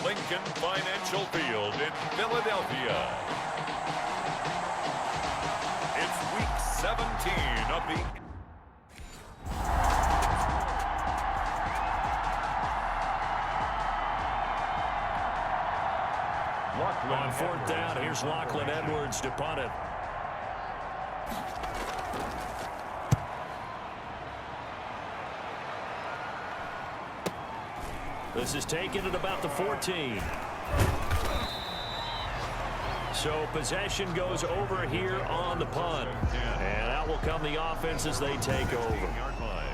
Lincoln Financial Field in Philadelphia. It's week 17 of the on fourth down. Here's Lachlan Edwards to punt it. This is taken at about the 14. So possession goes over here on the punt. And out will come the offense as they take over.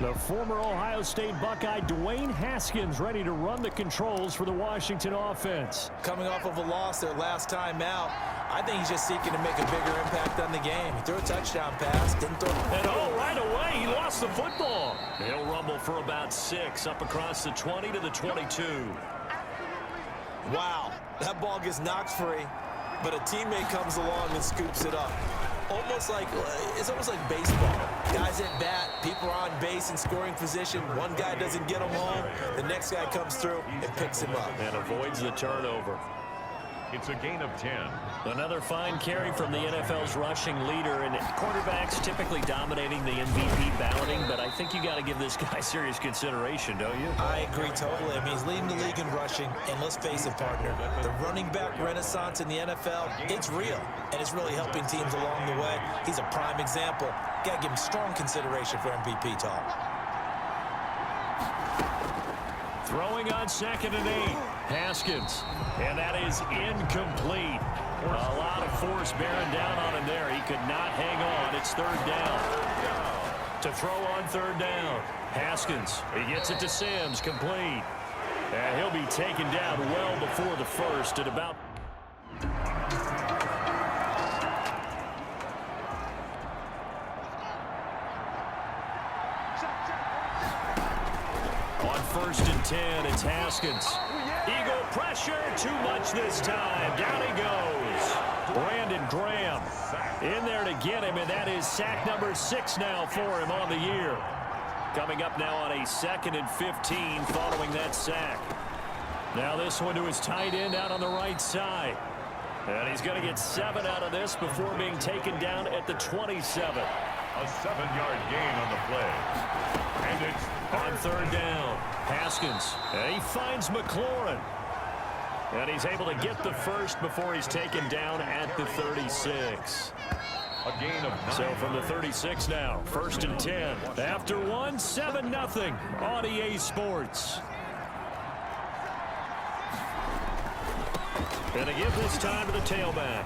The former Ohio State Buckeye Dwayne Haskins ready to run the controls for the Washington offense. Coming off of a loss their last time out, I think he's just seeking to make a bigger impact on the game. He threw a touchdown pass, didn't throw. And oh, right away, he lost the football. He'll rumble for about 6 up across the 20 to the 22. Wow, that ball gets knocked free, but a teammate comes along and scoops it up. It's almost like baseball. Guys at bat, people are on base in scoring position. One guy doesn't get him home. The next guy comes through and picks him up. And avoids the turnover. It's a gain of 10. Another fine carry from the NFL's rushing leader, and quarterbacks typically dominating the MVP balloting, but I think you got to give this guy serious consideration, don't you? I agree totally. I mean, he's leading the league in rushing, and let's face it, partner, the running back renaissance in the NFL, it's real, and it's really helping teams along the way. He's a prime example. Got to give him strong consideration for MVP talk. Throwing on 2nd and 8. Haskins. And that is incomplete. A lot of force bearing down on him there. He could not hang on. It's 3rd down. To throw on 3rd down. Haskins. He gets it to Sims. Complete. And he'll be taken down well before the first at about... On 1st and 10, it's Haskins. Eagle pressure, too much this time. Down he goes. Brandon Graham in there to get him, and that is sack number 6 now for him on the year. Coming up now on a 2nd and 15 following that sack. Now this one to his tight end out on the right side. And he's going to get 7 out of this before being taken down at the 27. A 7-yard gain on the play. And it's on 3rd down. Haskins. And he finds McLaurin. And he's able to get the first before he's taken down at the 36. A gain of 9. So from the 36 now, 1st and 10. After 1, 7-0 on EA Sports. And a give this time to the tailback.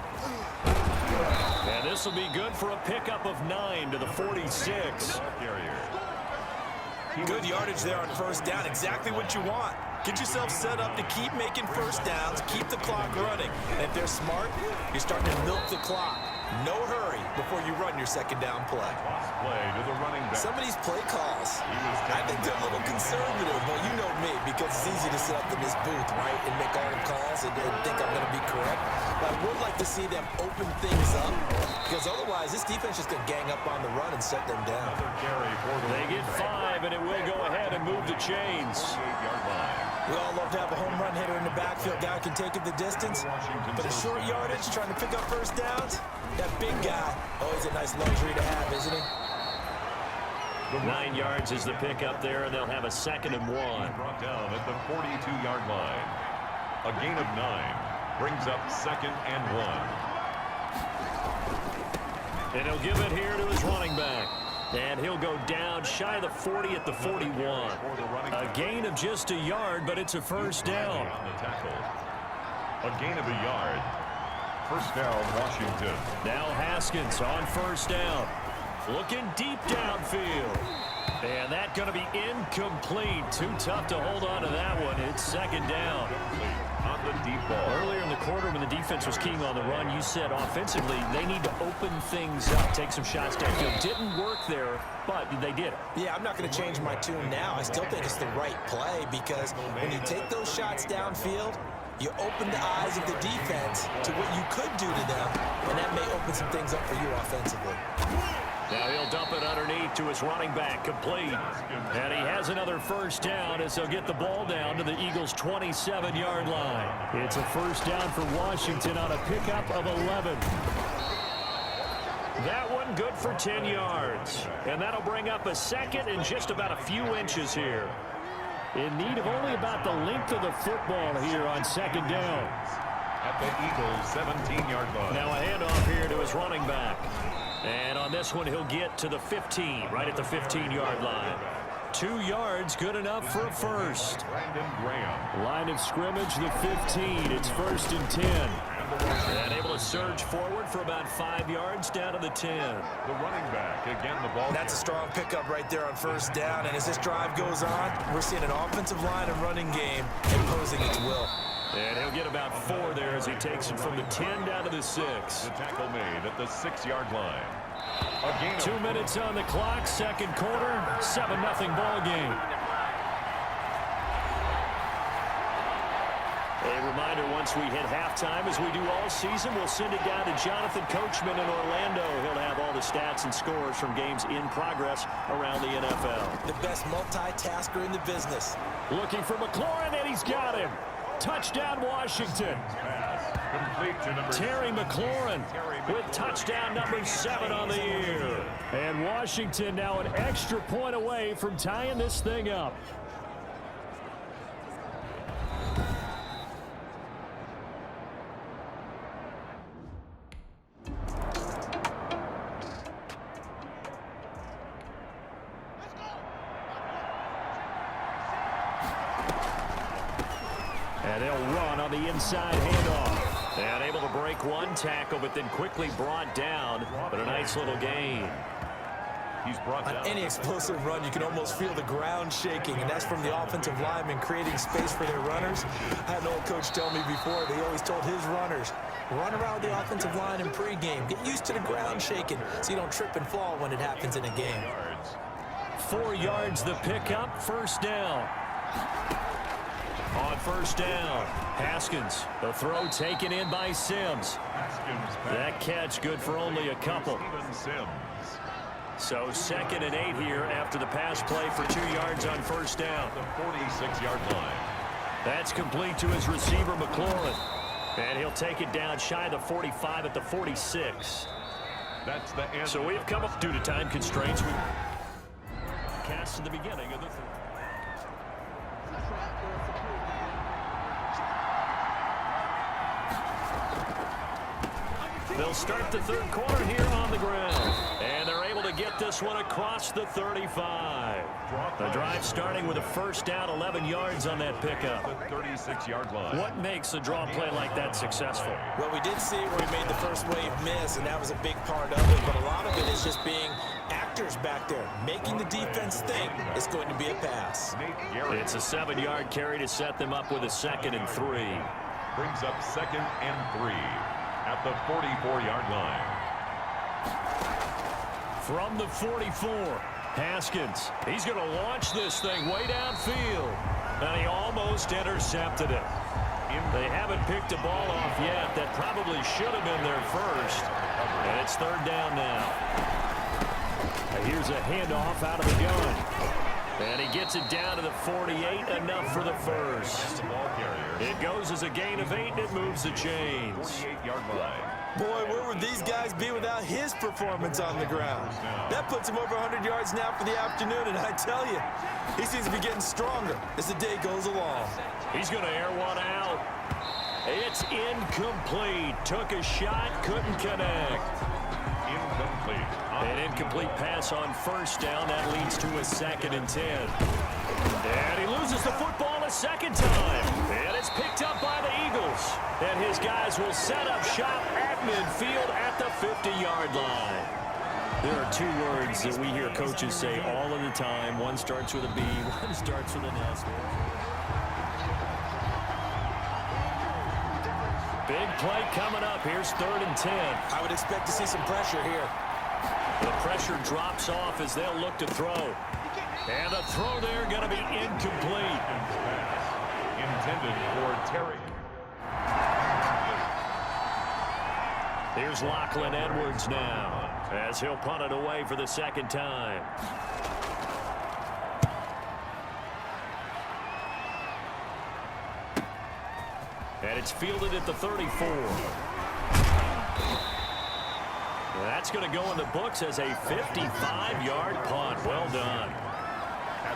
And this will be good for a pickup of 9 to the 46. Good yardage there on 1st down. Exactly what you want. Get yourself set up to keep making 1st downs, keep the clock running. And if they're smart, you're starting to milk the clock. No hurry before you run your 2nd down play. Play to the running back. Some of these play calls, I think they're a little conservative. Well, you know me, because it's easy to sit up in this booth, right, and make all the calls and think I'm going to be correct. But I would like to see them open things up, because otherwise this defense is going to gang up on the run and set them down. They get 5, and it will go ahead and move the chains. We all love to have a home run hitter in the backfield. Guy can take it the distance, but a short yardage, trying to pick up 1st downs, that big guy, always a nice luxury to have, isn't he? 9 yards is the pickup there, and they'll have a 2nd and 1. Brought down at the 42-yard line. A gain of 9 brings up 2nd and 1. And he'll give it here to his running back. And he'll go down shy of the 40 at the 41. A gain of just a yard, but it's a 1st down. A gain of a yard. 1st down, Washington. Now Haskins on 1st down. Looking deep downfield. And that's going to be incomplete. Too tough to hold on to that one. It's 2nd down. On the deep ball. Earlier in the quarter when the defense was keying on the run, you said offensively they need to open things up, take some shots downfield. Didn't work there, but they did it. Yeah, I'm not going to change my tune now. I still think it's the right play, because when you take those shots downfield, you open the eyes of the defense to what you could do to them, and that may open some things up for you offensively. Now he'll dump it underneath to his running back, complete. And he has another first down as they'll get the ball down to the Eagles' 27-yard line. It's a first down for Washington on a pickup of 11. That one good for 10 yards. And that'll bring up a second and just about a few inches here. In need of only about the length of the football here on second down. At the Eagles' 17-yard line. Now a handoff here to his running back. And on this one, he'll get to the 15, right at the 15-yard line. 2 yards, good enough for a first. Line of scrimmage, the 15. It's first and 10. And able to surge forward for about 5 yards down to the 10. The running back, again, the ball. That's a strong pickup right there on first down. And as this drive goes on, we're seeing an offensive line and running game imposing its will. And he'll get about 4 there as he takes it from the 10 down to the 6. The tackle made at the 6-yard line. 2 minutes on the clock, second quarter, 7-0 ball game. A reminder, once we hit halftime, as we do all season, we'll send it down to Jonathan Coachman in Orlando. He'll have all the stats and scores from games in progress around the NFL. The best multitasker in the business. Looking for McLaurin, and he's got him. Touchdown, Washington. Terry McLaurin with touchdown number 7 on the year. And Washington now an extra point away from tying this thing up. And they'll run on the inside handoff. And able to break one tackle, but then quickly brought down. But a nice little gain. He's brought down. On any explosive run, you can almost feel the ground shaking, and that's from the offensive linemen creating space for their runners. I had an old coach tell me before, they always told his runners, run around the offensive line in pregame. Get used to the ground shaking so you don't trip and fall when it happens in a game. 4 yards the pickup, first down. On first down, Haskins. The throw taken in by Sims. That catch good for only a couple. So 2nd and 8 here after the pass play for 2 yards on first down. The 46-yard line. That's complete to his receiver, McLaurin. And he'll take it down shy of the 45 at the 46. That's the end. So we've come up due to time constraints. We cast in the beginning of the third. They'll start the third quarter here on the ground. And they're able to get this one across the 35. The drive starting with a first down, 11 yards on that pickup. The 36-yard line. What makes a draw play like that successful? Well, we did see where he made the first wave miss, and that was a big part of it. But a lot of it is just being actors back there, making the defense think it's going to be a pass. It's a 7-yard carry to set them up with a 2nd and 3. Brings up 2nd and 3. At the 44-yard line. From the 44, Haskins. He's going to launch this thing way downfield. And he almost intercepted it. They haven't picked a ball off yet. That probably should have been their first. And it's 3rd down now. Here's a handoff out of the gun. And he gets it down to the 48, enough for the first. It goes as a gain of 8, and it moves the chains. 48-yard line. Boy, where would these guys be without his performance on the ground? That puts him over 100 yards now for the afternoon, and I tell you, he seems to be getting stronger as the day goes along. He's going to air one out. It's incomplete. Took a shot, couldn't connect. Incomplete. An incomplete pass on first down. That leads to a 2nd and 10. And he loses the football a second time. And it's picked up by the Eagles. And his guys will set up shop at midfield at the 50-yard line. There are 2 words that we hear coaches say all of the time. One starts with a B, one starts with an S. Big play coming up. Here's 3rd and 10. I would expect to see some pressure here. The pressure drops off as they'll look to throw. And the throw there going to be incomplete. Intended for Terry. Here's Lachlan Edwards now. as he'll punt it away for the second time. And it's fielded at the 34. That's going to go in the books as a 55-yard punt. Well done.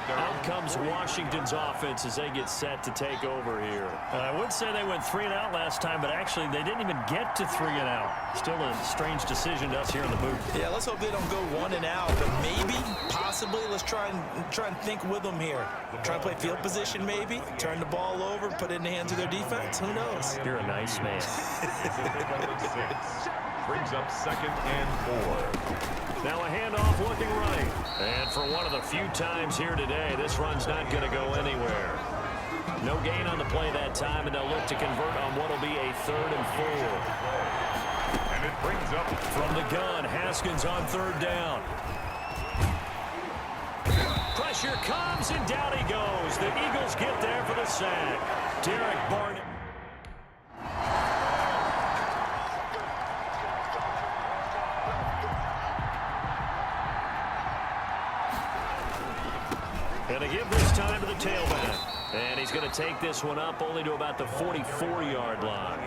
Out comes Washington's offense as they get set to take over here. I would say they went 3 and out last time, but actually they didn't even get to 3 and out. Still a strange decision to us here in the booth. Yeah, let's hope they don't go 1 and out, but maybe, possibly, let's try and think with them here. Try and play field position maybe, turn the ball over, put it in the hands of their defense. Who knows? You're a nice man. Brings up 2nd and 4. Now a handoff looking right. And for one of the few times here today, this run's not going to go anywhere. No gain on the play that time, and they'll look to convert on what will be a 3rd and 4. And it brings up from the gun, Haskins on 3rd down. Pressure comes, and down he goes. The Eagles get there for the sack. Derek Barnett. And to give this time to the tailback. And he's going to take this one up only to about the 44-yard line.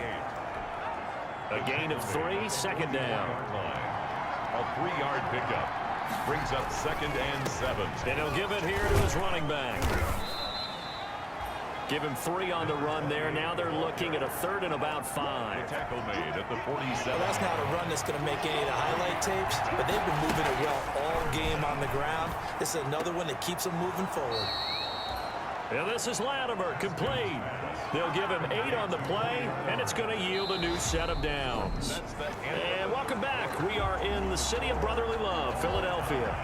A gain of 3, 2nd down. A 3-yard pickup. Brings up 2nd and 7. And he'll give it here to his running back. Give him 3 on the run there. Now they're looking at a 3rd and about 5. Tackle made at the 47. Well, that's not a run that's going to make any of the highlight tapes, but they've been moving it well all game on the ground. This is another one that keeps them moving forward. And this is Latimer, complete. They'll give him 8 on the play, and it's going to yield a new set of downs. And welcome back. We are in the city of brotherly love, Philadelphia.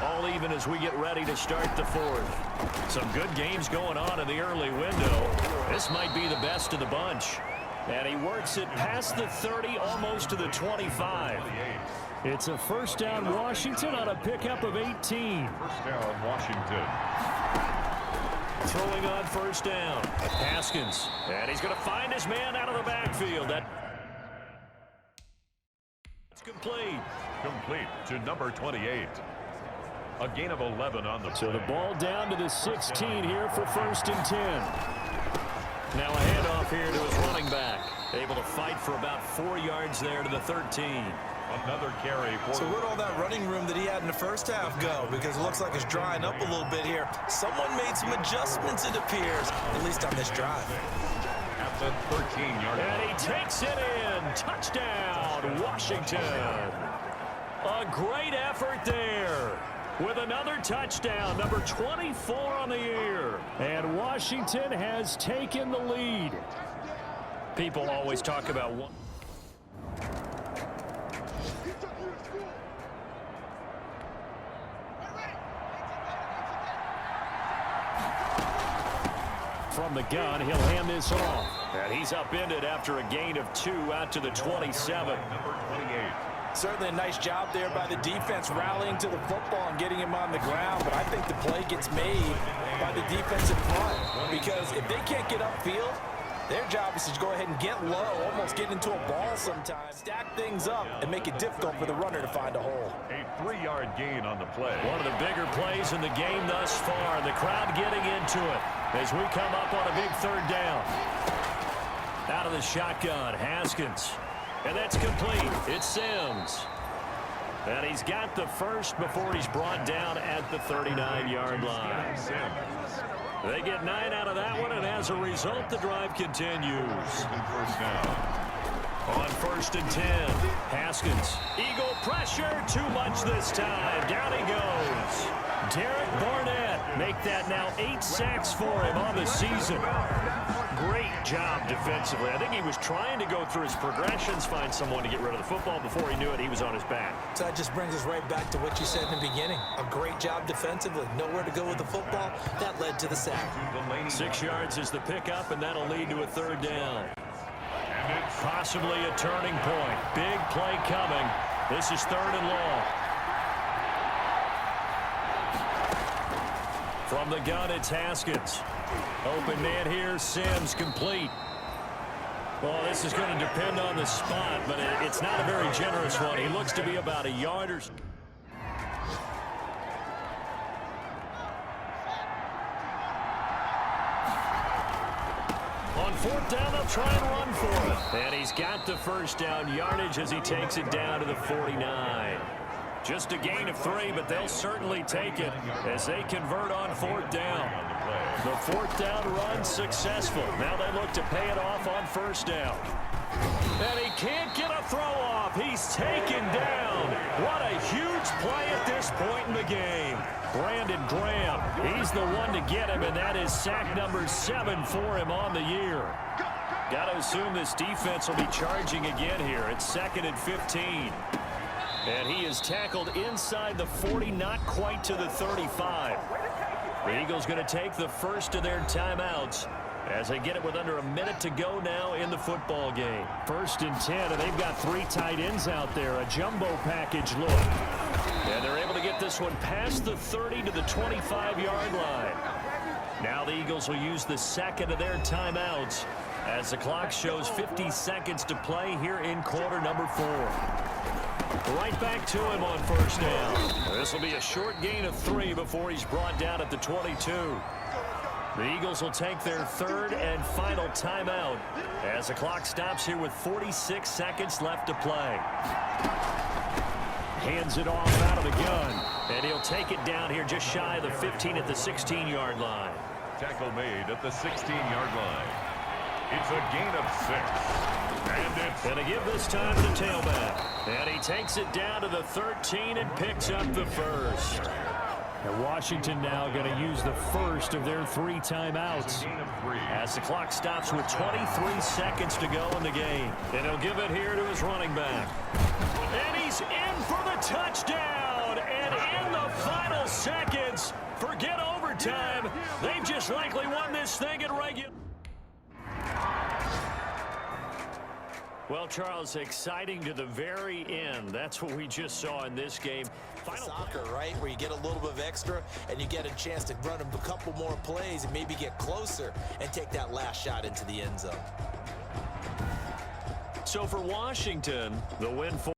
All even as we get ready to start the 4th. Some good games going on in the early window. This might be the best of the bunch. And he works it past the 30, almost to the 25. It's a 1st down Washington on a pickup of 18. 1st down Washington. Throwing on 1st down. Haskins. And he's going to find his man out of the backfield. That's complete. Complete to number 28. A gain of 11 on the play. So the ball down to the 16 here for 1st and 10. Now a handoff here to his running back. Able to fight for about 4 yards there to the 13. Another carry. So where'd all that running room that he had in the 1st half go? Because it looks like it's drying up a little bit here. Someone made some adjustments, it appears, at least on this drive. At the 13-yard line. And he takes it in. Touchdown, Washington. A great effort there. With another touchdown, number 24 on the year. And Washington has taken the lead. People always talk about one. From the gun, he'll hand this off. And he's upended after a gain of 2 out to the 27. Number 28. Certainly a nice job there by the defense rallying to the football and getting him on the ground, but I think the play gets made by the defensive front because if they can't get upfield, their job is to go ahead and get low, almost get into a ball sometimes, stack things up, and make it difficult for the runner to find a hole. A 3-yard gain on the play. One of the bigger plays in the game thus far. The crowd getting into it as we come up on a big 3rd down. Out of the shotgun, Haskins. And that's complete. It's Sims. And he's got the 1st before he's brought down at the 39-yard line. They get 9 out of that one, and as a result, the drive continues. 1st down. On 1st and 10, Haskins. Eagle pressure, too much this time. Down he goes. Derek Barnett make that now 8 sacks for him on the season. Great job defensively. I think he was trying to go through his progressions, find someone to get rid of the football. Before he knew it, he was on his back. So that just brings us right back to what you said in the beginning. A great job defensively. Nowhere to go with the football. That led to the sack. 6 yards is the pickup, and that'll lead to a 3rd down. Possibly a turning point. Big play coming. This is 3rd and long. From the gun, it's Haskins. Open man here, Sims complete. Well, this is going to depend on the spot, but it's not a very generous one. He looks to be about a yard or so. On fourth down, they'll try and run for it. And he's got the first down yardage as he takes it down to the 49. Just a gain of 3, but they'll certainly take it as they convert on fourth down. The fourth down run successful. Now they look to pay it off on first down. And he can't get a throw off. He's taken down. What a huge play at this point in the game. Brandon Graham, he's the one to get him, and that is sack number 7 for him on the year. Got to assume this defense will be charging again here. It's 2nd and 15. And he is tackled inside the 40, not quite to the 35. The Eagles going to take the first of their timeouts as they get it with under a minute to go now in the football game. 1st and 10, and they've got 3 tight ends out there. A jumbo package look. And they're able to get this one past the 30 to the 25-yard line. Now the Eagles will use the second of their timeouts as the clock shows 50 seconds to play here in quarter number 4. Right back to him on first down. This will be a short gain of 3 before he's brought down at the 22. The Eagles will take their 3rd and final timeout as the clock stops here with 46 seconds left to play. Hands it off out of the gun, and he'll take it down here just shy of the 15 at the 16-yard line. Tackle made at the 16-yard line. It's a gain of 6. And it's going to give this time to the tailback. And he takes it down to the 13 and picks up the first. And Washington now going to use the first of their 3 timeouts as the clock stops with 23 seconds to go in the game. And he'll give it here to his running back. And he's in for the touchdown. And in the final seconds, forget overtime. They've just likely won this thing at regular. Well, Charles, exciting to the very end. That's what we just saw in this game. Final soccer, right, where you get a little bit of extra and you get a chance to run a couple more plays and maybe get closer and take that last shot into the end zone. So for Washington, the win for